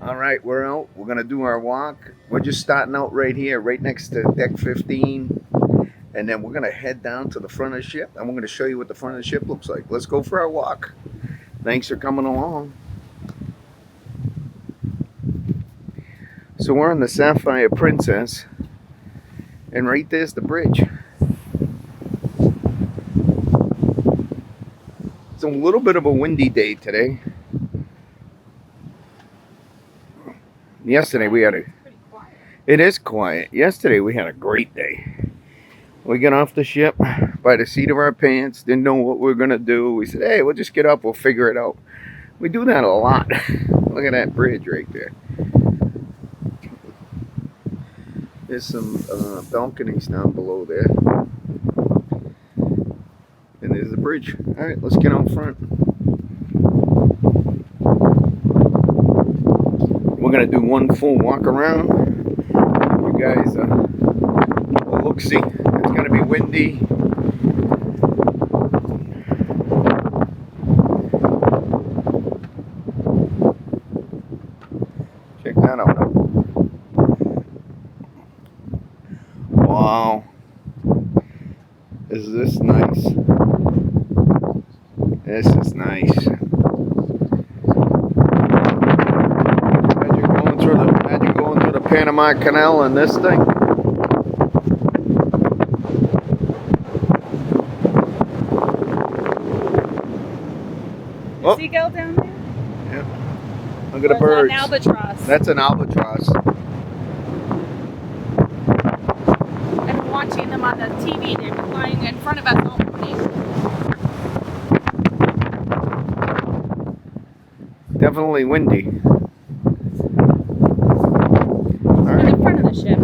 All right, we're out. We're gonna do our walk. We're just starting out right here, right next to deck 15, and then we're gonna head down to the front of the ship, and we're gonna show you what the front of the ship looks like. Let's go for our walk. Thanks for coming along. So we're on the Sapphire Princess, and right there's the bridge. It's a little bit of a windy day today. Yesterday we had a... It is quiet. Yesterday we had a great day. We got off the ship by the seat of our pants, didn't know what we were going to do. We said, hey, we'll just get up, we'll figure it out. We do that a lot. Look at that bridge right there. There's some balconies down below there. And there's the bridge. All right, let's get out front. We're going to do one full walk around. You guys will look-see. It's going to be windy. Check that out. Wow. Is this nice? This is nice. Imagine going through the Panama Canal in this thing. Oh. Seagull down there? Yeah. Look at the birds. An albatross. That's an albatross. I've been watching them on the TV. They've been flying in front of us all morning. Definitely windy. In the front of the ship.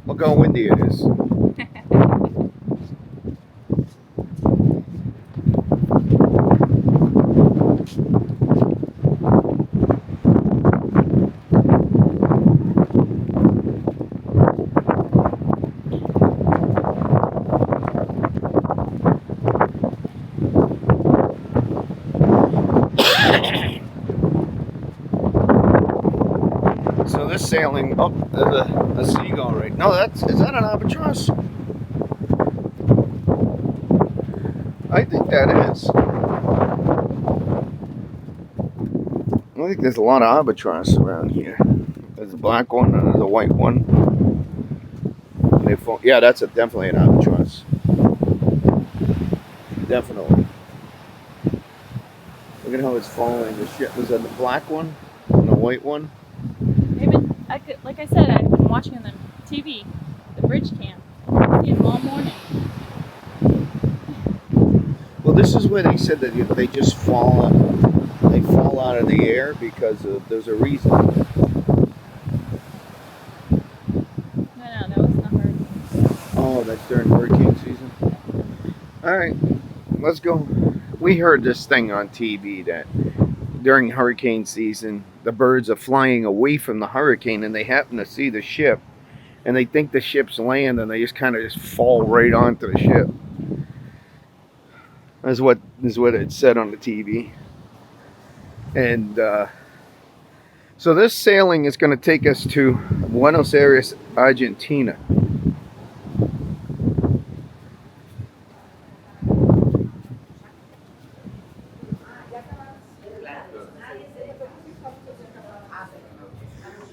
Look how windy it is. So this sailing, oh, there's a seagull right. No, is that an albatross? I think that is. I think there's a lot of albatross around here. There's a black one and there's a white one. Yeah, that's definitely an albatross. Definitely. Look at how it's following the ship. Was that the black one and the white one? Like I said, I've been watching on the TV, the bridge cam. I've seen them all morning. Well, this is where they said that they just fall out of the air because there's a reason. No, that was not hurricane. Oh, that's during hurricane season? Alright, let's go. We heard this thing on TV that during hurricane season, the birds are flying away from the hurricane and they happen to see the ship and they think the ship's land and they just kind of just fall right onto the ship. That's what it said on the TV. And so this sailing is going to take us to Buenos Aires, Argentina.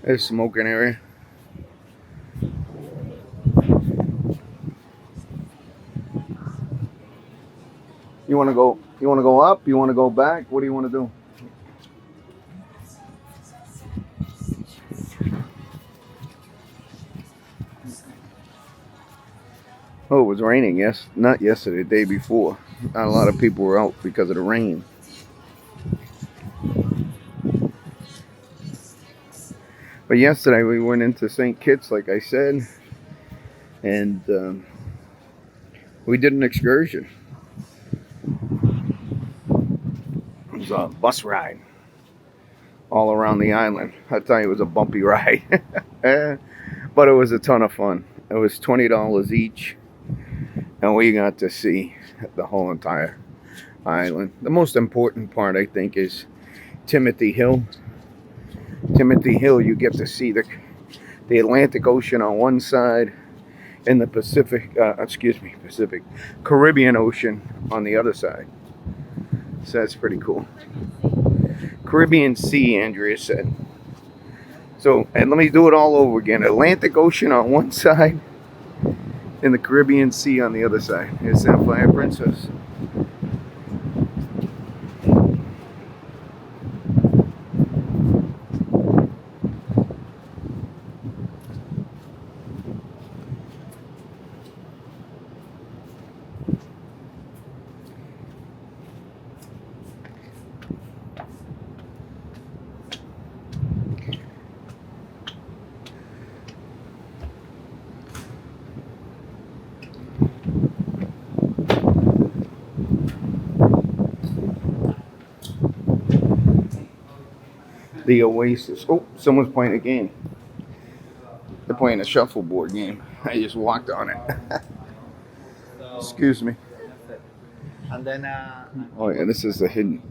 There's a smoking area. You want to go up? You want to go back? What do you want to do? Oh, it was raining, yes. Not yesterday, the day before. Not a lot of people were out because of the rain. But yesterday we went into St. Kitts, like I said, and we did an excursion. It was a bus ride all around the island. I tell you, it was a bumpy ride. But it was a ton of fun. It was $20 each, and we got to see the whole entire island. The most important part, I think, is Timothy Hill. Timothy Hill, you get to see the Atlantic Ocean on one side and the Caribbean Ocean on the other side. So that's pretty cool. Caribbean Sea, Andrea said. So, and let me do it all over again. Atlantic Ocean on one side and the Caribbean Sea on the other side. Here's Sapphire Princess. The Oasis. Oh, someone's playing a game. They're playing a shuffleboard game. I just walked on it. Excuse me. And then Oh yeah, this is a hidden.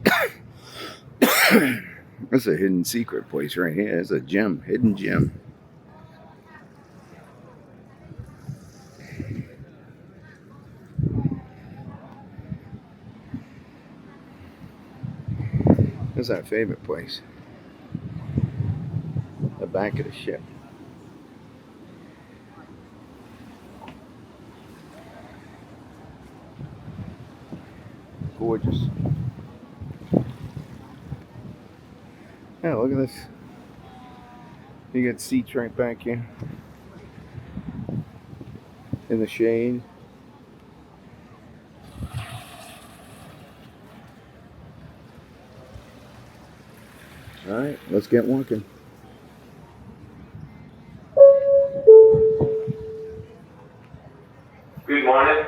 This is a hidden secret place right here. It's a gem, hidden gem. This is our favorite place. The back of the ship. Gorgeous. Yeah, look at this. You got seats right back here. In the shade. Alright, let's get walking. Good morning.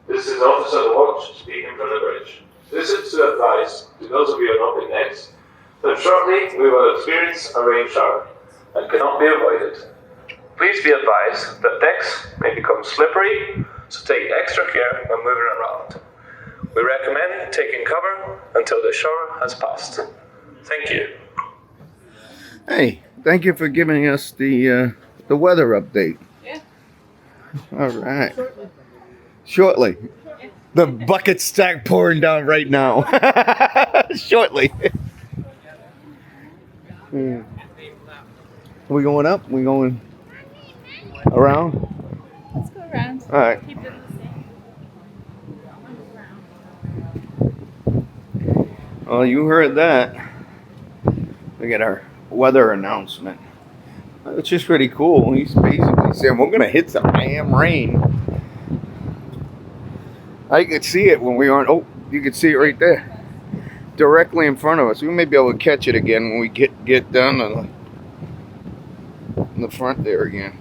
This is Officer Watch speaking from the bridge. This is to advise to those of you who are not in decks that shortly we will experience a rain shower and cannot be avoided. Please be advised that decks may become slippery, so take extra care when moving around. We recommend taking cover until the shower has passed. Thank you. Hey, thank you for giving us the weather update. Yeah. All right. Shortly. The buckets start pouring down right now. Shortly. Are we going up? We going around? Let's go around. All right. Keep it the same. Well, you heard that. Look at our weather announcement. It's just pretty cool. He's basically saying we're going to hit some damn rain. I could see it when we were on. Oh, you could see it right there. Directly in front of us. We may be able to catch it again when we get down to the front there again.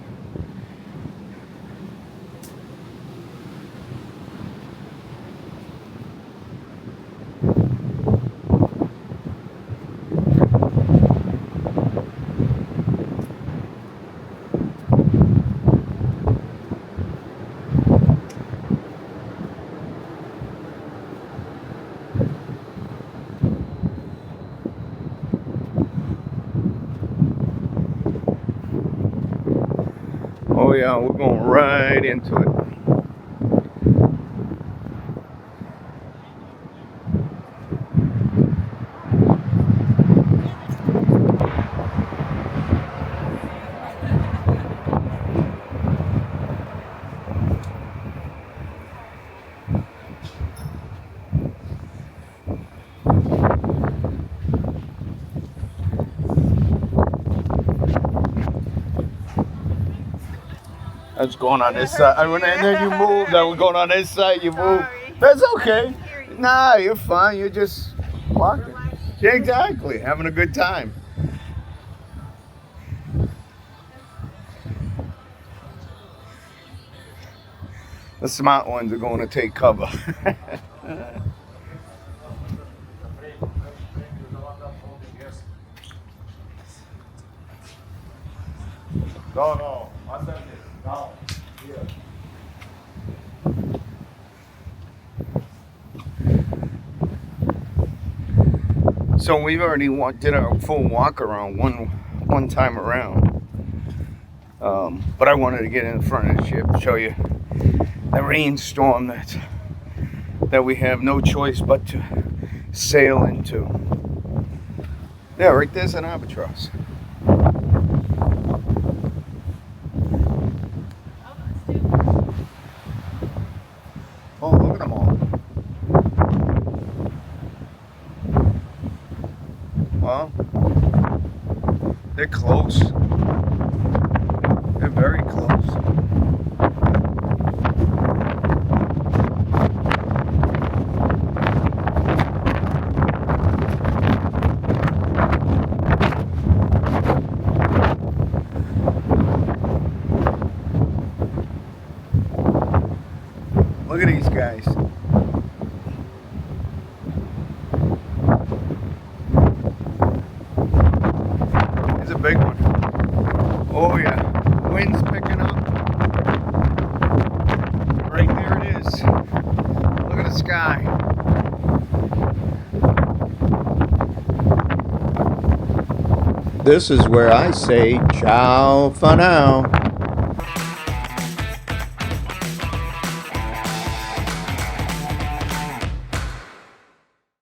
Oh yeah, we're going right into it. I was going on this side. And then you moved. I was going on this side. You moved. That's okay. Nah, you're fine. You're just walking. Yeah, exactly. Having a good time. The smart ones are going to take cover. No. No. So we've already did a full walk around one time around. But I wanted to get in front of the ship, show you the rainstorm that we have no choice but to sail into. Yeah, right there's an albatross. Oh, look at them all. Well, they're close. They're very close. Look at these guys. It's a big one. Oh yeah, wind's picking up. Right there it is. Look at the sky. This is where I say ciao for now.